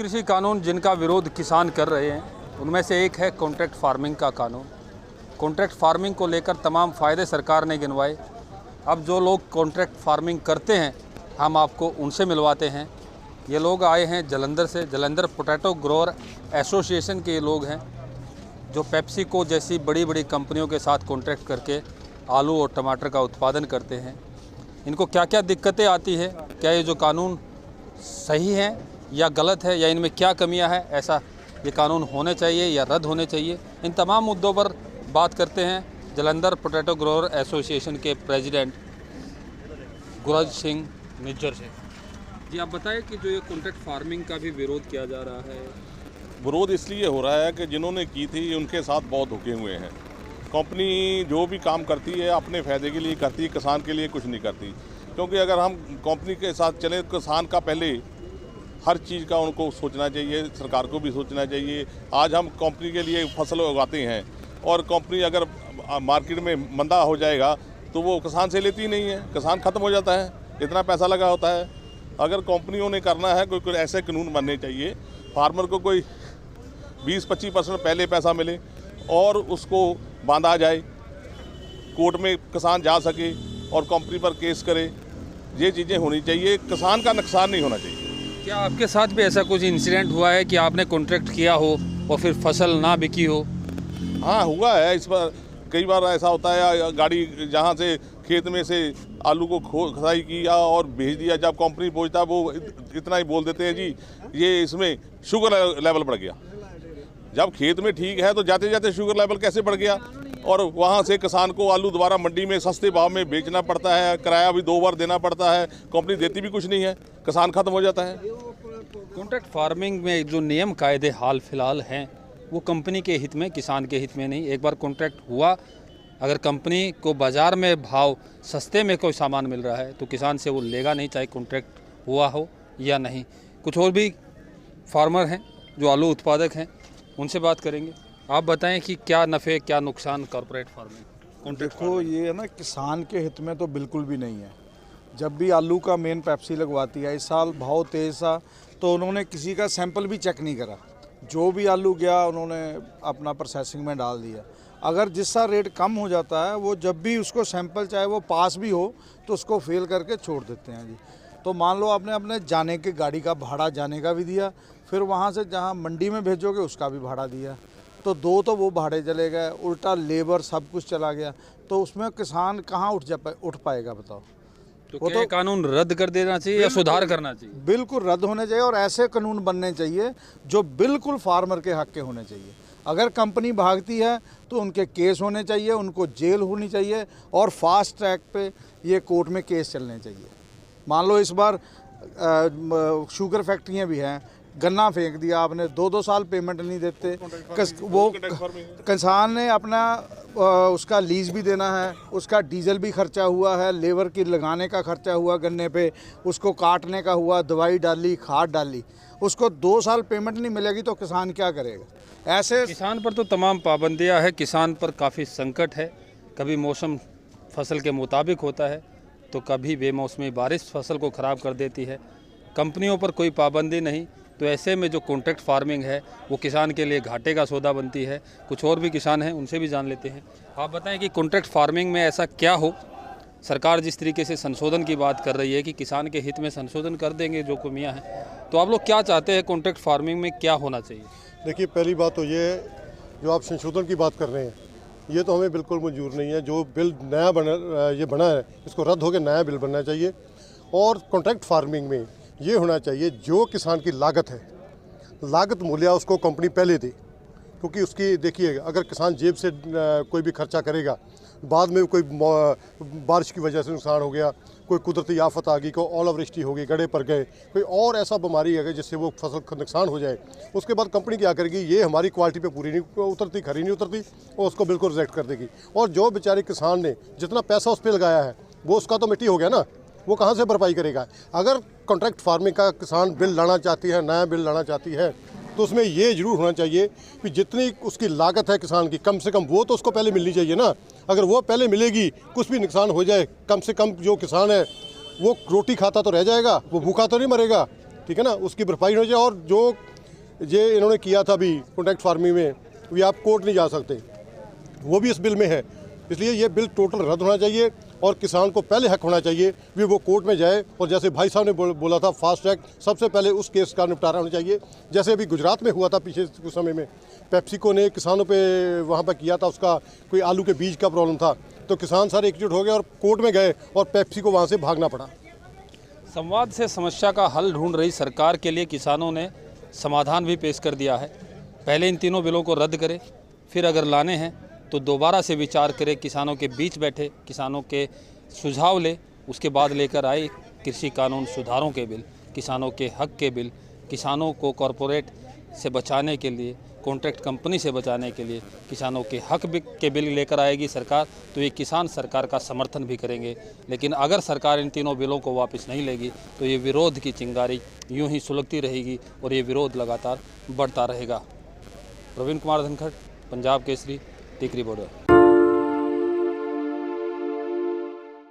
कृषि कानून जिनका विरोध किसान कर रहे हैं उनमें से एक है कॉन्ट्रैक्ट फार्मिंग का कानून। कॉन्ट्रैक्ट फार्मिंग को लेकर तमाम फ़ायदे सरकार ने गिनवाए। अब जो लोग कॉन्ट्रैक्ट फार्मिंग करते हैं हम आपको उनसे मिलवाते हैं। ये लोग आए हैं जालंधर से। जालंधर पोटैटो ग्रोअर एसोसिएशन के ये लोग हैं जो पेप्सिको जैसी बड़ी बड़ी कंपनियों के साथ कॉन्ट्रैक्ट करके आलू और टमाटर का उत्पादन करते हैं। इनको क्या क्या दिक्कतें आती है, क्या ये जो कानून सही है या गलत है, या इनमें क्या कमियां हैं, ऐसा ये कानून होने चाहिए या रद्द होने चाहिए, इन तमाम मुद्दों पर बात करते हैं जालंधर पोटैटो ग्रोअर एसोसिएशन के प्रेसिडेंट गुरज सिंह निज्जर से। जी आप बताएं कि जो ये कॉन्ट्रैक्ट फार्मिंग का भी विरोध किया जा रहा है। विरोध इसलिए हो रहा है कि जिन्होंने की थी उनके साथ बहुत धोखे हुए हैं। कंपनी जो भी काम करती है अपने फ़ायदे के लिए करती है, किसान के लिए कुछ नहीं करती। क्योंकि अगर हम कंपनी के साथ चले किसान का पहले हर चीज़ का उनको सोचना चाहिए, सरकार को भी सोचना चाहिए। आज हम कंपनी के लिए फसल उगाते हैं और कंपनी अगर मार्केट में मंदा हो जाएगा तो वो किसान से लेती नहीं है, किसान ख़त्म हो जाता है, इतना पैसा लगा होता है। अगर कंपनियों ने करना है कोई ऐसे कानून बनने चाहिए, फार्मर को कोई 20-25% पहले पैसा मिले और उसको बांधा जाए, कोर्ट में किसान जा सके और कंपनी पर केस करे। ये चीज़ें होनी चाहिए, किसान का नुकसान नहीं होना चाहिए। क्या आपके साथ भी ऐसा कुछ इंसिडेंट हुआ है कि आपने कॉन्ट्रैक्ट किया हो और फिर फसल ना बिकी हो? हाँ हुआ है। इस पर कई बार ऐसा होता है, गाड़ी जहाँ से खेत में से आलू को खुदाई किया और भेज दिया, जब कंपनी पहुँचता वो इतना ही बोल देते हैं जी ये इसमें शुगर लेवल बढ़ गया। जब खेत में ठीक है तो जाते जाते शुगर लेवल कैसे बढ़ गया, और वहाँ से किसान को आलू दोबारा मंडी में सस्ते भाव में बेचना पड़ता है, किराया भी 2 बार देना पड़ता है, कंपनी देती भी कुछ नहीं है, किसान खत्म हो जाता है। कॉन्ट्रैक्ट फार्मिंग में जो नियम कायदे हाल फिलहाल हैं वो कंपनी के हित में, किसान के हित में नहीं। एक बार कॉन्ट्रैक्ट हुआ, अगर कंपनी को बाज़ार में भाव सस्ते में कोई सामान मिल रहा है तो किसान से वो लेगा नहीं, चाहे कॉन्ट्रैक्ट हुआ हो या नहीं। कुछ और भी फार्मर हैं जो आलू उत्पादक हैं, उनसे बात करेंगे। आप बताएं कि क्या नफ़े क्या नुकसान कॉर्पोरेट फार्मिंग? देखो ये है ना, किसान के हित में तो बिल्कुल भी नहीं है। जब भी आलू का मेन पेप्सी लगवाती है, इस साल भाव तेज़ था तो उन्होंने किसी का सैंपल भी चेक नहीं करा। जो भी आलू गया उन्होंने अपना प्रोसेसिंग में डाल दिया। अगर जिसका रेट कम हो जाता है वो जब भी उसको सैंपल चाहे वो पास भी हो तो उसको फेल करके छोड़ देते हैं जी। तो मान लो आपने अपने जाने के गाड़ी का भाड़ा जाने का भी दिया, फिर वहाँ से जहाँ मंडी में भेजोगे उसका भी भाड़ा दिया, तो 2 तो वो भाड़े चले गए, उल्टा लेबर सब कुछ चला गया। तो उसमें किसान कहाँ उठ पाएगा बताओ? तो क्या कानून रद्द कर देना चाहिए या सुधार करना चाहिए? बिल्कुल रद्द होने चाहिए और ऐसे कानून बनने चाहिए जो बिल्कुल फार्मर के हक के होने चाहिए। अगर कंपनी भागती है तो उनके केस होने चाहिए, उनको जेल होनी चाहिए और फास्ट ट्रैक पे ये कोर्ट में केस चलने चाहिए। मान लो इस बार शुगर फैक्ट्रियाँ भी हैं, गन्ना फेंक दिया आपने, 2-2 साल पेमेंट नहीं देते, वो किसान ने अपना उसका लीज भी देना है, उसका डीजल भी खर्चा हुआ है, लेबर की लगाने का खर्चा हुआ, गन्ने पे उसको काटने का हुआ, दवाई डाली, खाद डाली, उसको 2 साल पेमेंट नहीं मिलेगी तो किसान क्या करेगा? ऐसे किसान पर तो तमाम पाबंदियां है, किसान पर काफ़ी संकट है। कभी मौसम फसल के मुताबिक होता है तो कभी बेमौसमी बारिश फसल को ख़राब कर देती है। कंपनियों पर कोई पाबंदी नहीं, तो ऐसे में जो कॉन्ट्रैक्ट फार्मिंग है वो किसान के लिए घाटे का सौदा बनती है। कुछ और भी किसान हैं, उनसे भी जान लेते हैं। आप बताएं कि कॉन्ट्रैक्ट फार्मिंग में ऐसा क्या हो, सरकार जिस तरीके से संशोधन की बात कर रही है कि किसान के हित में संशोधन कर देंगे जो कमियां हैं, तो आप लोग क्या चाहते हैं कॉन्ट्रैक्ट फार्मिंग में क्या होना चाहिए? देखिए पहली बात तो ये जो आप संशोधन की बात कर रहे हैं ये तो हमें बिल्कुल मंजूर नहीं है। जो बिल नया बना है इसको रद्द होकर नया बिल बनना चाहिए। और कॉन्ट्रैक्ट फार्मिंग में ये होना चाहिए जो किसान की लागत है, लागत मूल्य उसको कंपनी पहले दे। क्योंकि उसकी देखिए अगर किसान जेब से कोई भी खर्चा करेगा, बाद में कोई बारिश की वजह से नुकसान हो गया, कोई कुदरती आफत आ गई, कोई ओलावृष्टि हो गई, गड्ढे पर गए, कोई और ऐसा बीमारी आ गई जिससे वो फसल का नुकसान हो जाए, उसके बाद कंपनी क्या करेगी? ये हमारी क्वालिटी पे पूरी नहीं उतरती, खरी नहीं उतरती, और उसको बिल्कुल रिजेक्ट कर देगी। और जो बेचारे किसान ने जितना पैसा उस पर लगाया है वो उसका तो मिट्टी हो गया ना, वो कहाँ से भरपाई करेगा? अगर कॉन्ट्रैक्ट फार्मिंग का किसान बिल लाना चाहती है, नया बिल लाना चाहती है, तो उसमें ये जरूर होना चाहिए कि जितनी उसकी लागत है किसान की, कम से कम वो तो उसको पहले मिलनी चाहिए ना। अगर वो पहले मिलेगी, कुछ भी नुकसान हो जाए, कम से कम जो किसान है वो रोटी खाता तो रह जाएगा, वो भूखा तो नहीं मरेगा, ठीक है ना, उसकी भरपाई हो जाए। और जो ये इन्होंने किया था अभी कॉन्ट्रैक्ट फार्मिंग में, भी आप कोर्ट नहीं जा सकते, वो भी इस बिल में है। इसलिए ये बिल टोटल रद्द होना चाहिए और किसान को पहले हक होना चाहिए भी वो कोर्ट में जाए। और जैसे भाई साहब ने बोला था फास्ट ट्रैक, सबसे पहले उस केस का निपटारा होना चाहिए। जैसे अभी गुजरात में हुआ था पिछले कुछ समय में, पेप्सिको ने किसानों पे वहाँ पर किया था, उसका कोई आलू के बीज का प्रॉब्लम था, तो किसान सारे एकजुट हो गए और कोर्ट में गए और पेप्सिको वहाँ से भागना पड़ा। संवाद से समस्या का हल ढूंढ रही सरकार के लिए किसानों ने समाधान भी पेश कर दिया है। पहले इन तीनों बिलों को रद्द करें, फिर अगर लाने हैं तो दोबारा से विचार करें, किसानों के बीच बैठे, किसानों के सुझाव ले, उसके बाद लेकर आए कृषि कानून सुधारों के बिल, किसानों के हक के बिल, किसानों को कॉरपोरेट से बचाने के लिए, कॉन्ट्रैक्ट कंपनी से बचाने के लिए किसानों के हक के बिल लेकर आएगी सरकार, तो ये किसान सरकार का समर्थन भी करेंगे। लेकिन अगर सरकार इन तीनों बिलों को वापस नहीं लेगी तो ये विरोध की चिंगारी यूं ही सुलगती रहेगी और ये विरोध लगातार बढ़ता रहेगा। प्रवीण कुमार धनखड़, पंजाब केसरी, टिकरी बॉर्डर।